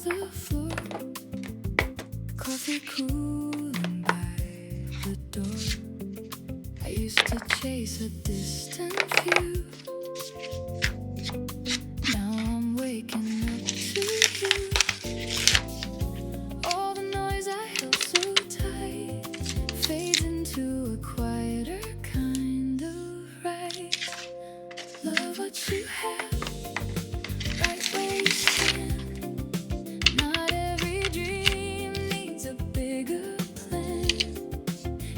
across the floor, coffee cooling by the door. I used to chase a distant view. Now I'm waking up to you. All the noise I held so tight fades into a quieter kind of right. Love what you have, right where you stand. Not every dream needs a bigger plan.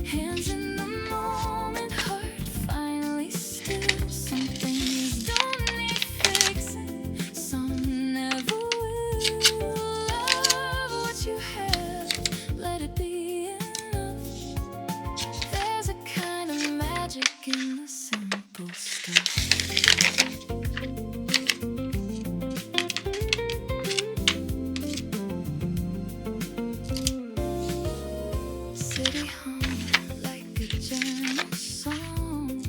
Hands in the moment, heart finally still. Some things don't need fixing, some never will. Love what you have, let it be enough. There's a kind of magic in the simple stuff. City hum like a gentle song.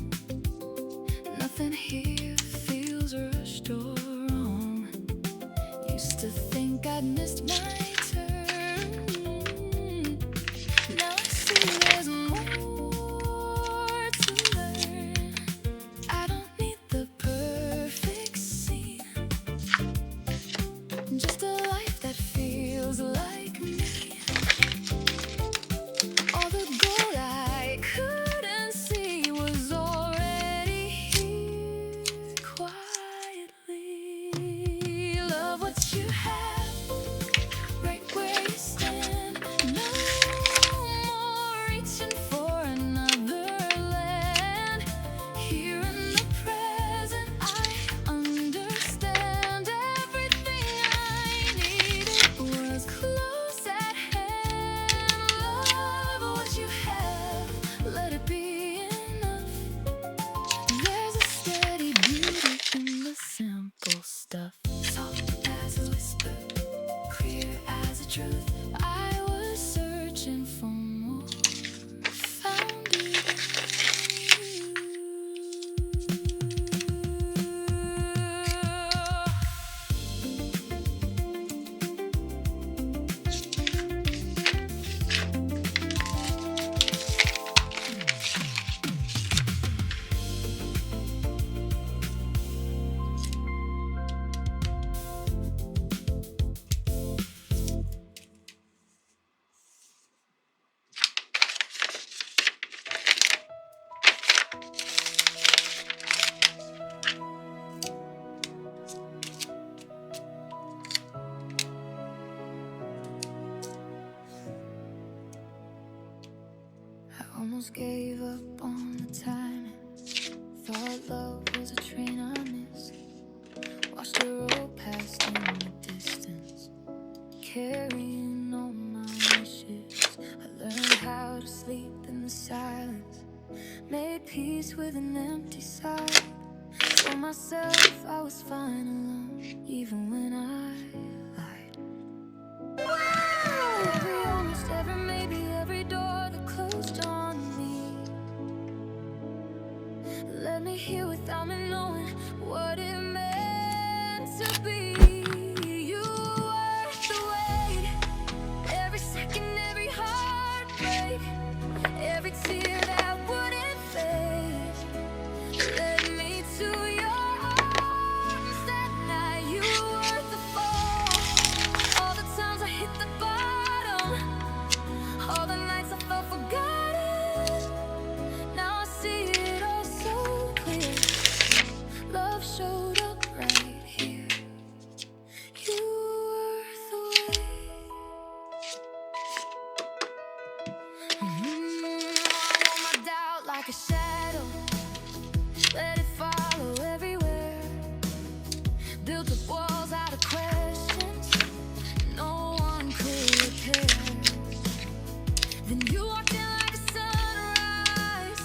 Nothing here feels rushed or wrong. Used to think I'd missed my turn. Now I see there's more to learn. I don't need the perfect scene, just a life that feels like me. All the gold I couldn't see was already here quietly. Love what you have, right where you stand. No more reaching for another land. Here in the present, I understand. Everything I needed was close at hand. Love what you have, let it be enough. There's a steady beauty in the simple stuff. Soft as a whisper, clear as a truth. I was searching for more, found it in you. I almost gave up on the timing. Thought love was a train I missed. Watched her roll past in the distance, carrying all my wishes. I learned how to sleep in the silence, made peace with an empty side. Told myself I was fine alone, even when I lied. Almost every, maybe every door that closed on me led me here without me knowing what it meant to be. You were the wait, every second, every heartbreak, every tear that wouldn't fade, led me to your arms that night. You were the fall, all the times I hit the bottom, all the nights I felt forgotten. Now I see it all so clear. Love showed up right here. You were the way. I want my doubt like a shadow, let it follow everywhere. Built up walls out of questions no one could repair. Then you walked in like a sunrise,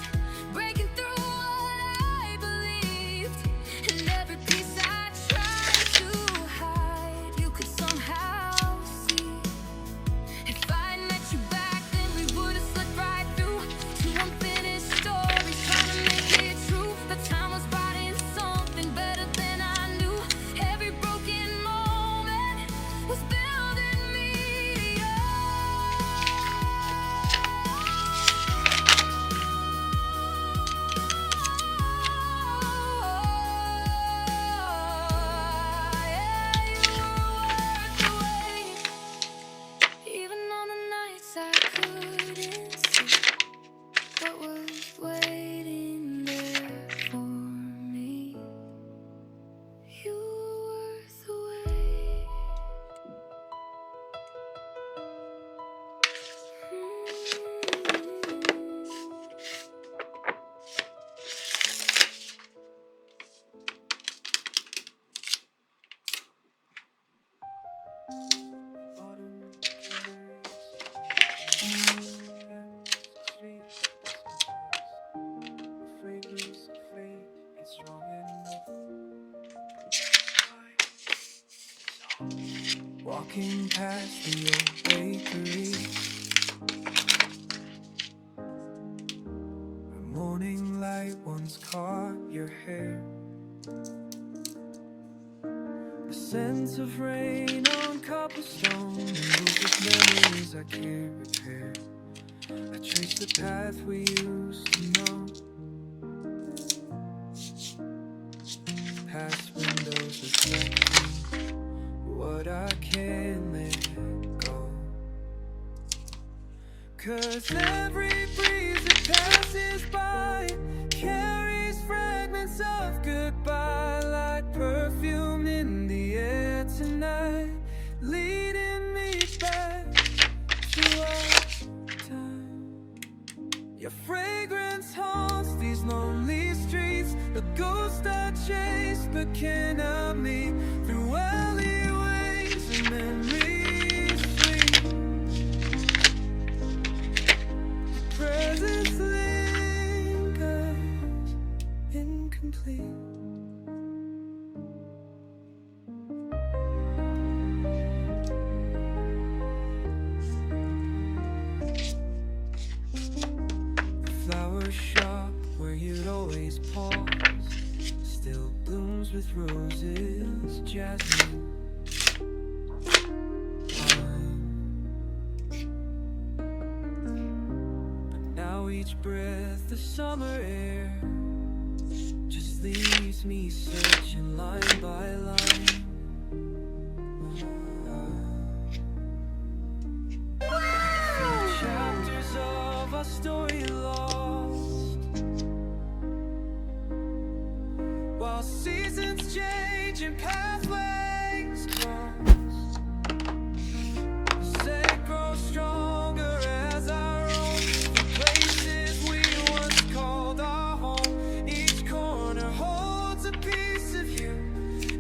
breaking through what I believed. And every piece I tried to hide, you could somehow see. If I'd met you back then, we would have slipped right through to unfinished stories, trying to make it true. The time was brought in something better than I knew. Every broken moment was built Walking past the old bakery, the morning light once caught your hair. The scent of rain on cobblestone, and those of memories I can't repair. I trace the path we used to know, past windows reflecting what I can't let go. 'Cause every breeze that passes by carries fragments of goodbye, like perfume in the air tonight, leading me back to our time. Your fragrance haunts these lonely streets, a ghost I chase but cannot meet, through alleyways and memories sweet. Your presence lingers incomplete. Flower shop where you'd always pause still blooms with roses, jasmine, but now each breath of summer air just leaves me searching line by line. Chapters of our story lost, while seasons change and pathways cross. They grow stronger as our own, the places we once called our home. Each corner holds a piece of you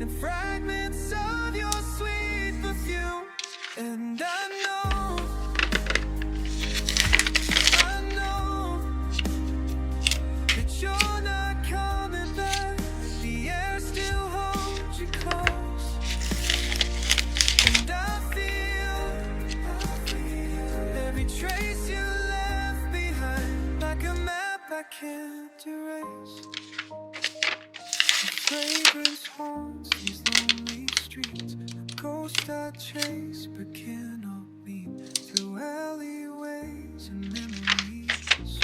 and fragments of your sweet perfume. And I know that you're not coming back. The air still holds you close, and I feel every trace you left behind, like a map I can't erase. The fragrance haunts these lonely streets, a ghost I chase but cannot meet, through alleyways and memories.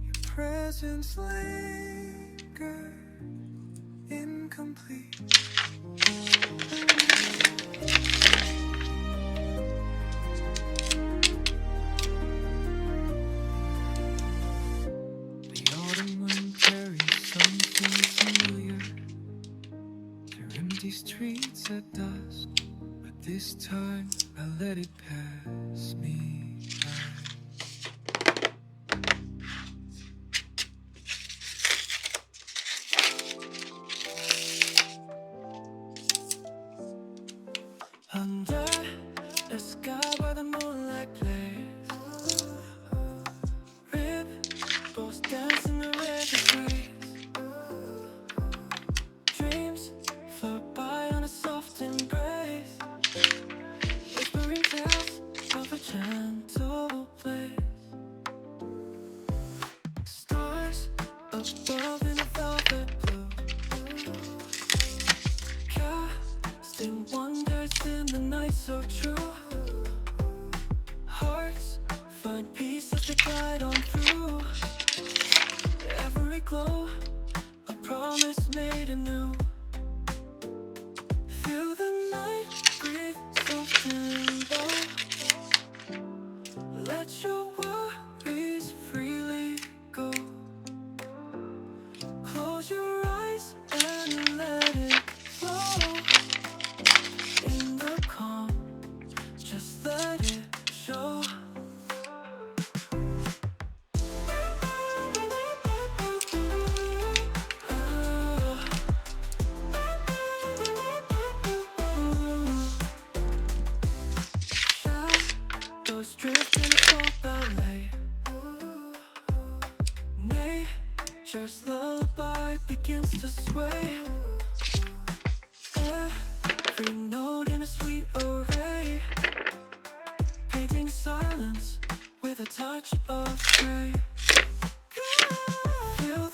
Your presence lingers incomplete. The autumn wind carries something familiar through empty streets at dusk, but this time I let it pass me by. Under the sky where the moonlight plays, ripples dance in the river breeze. Dreams float by on a soft embrace, whispering tales of a chance Nature's lullaby begins to sway. Every note in a sweet array, painting silence with a touch of gray. Feel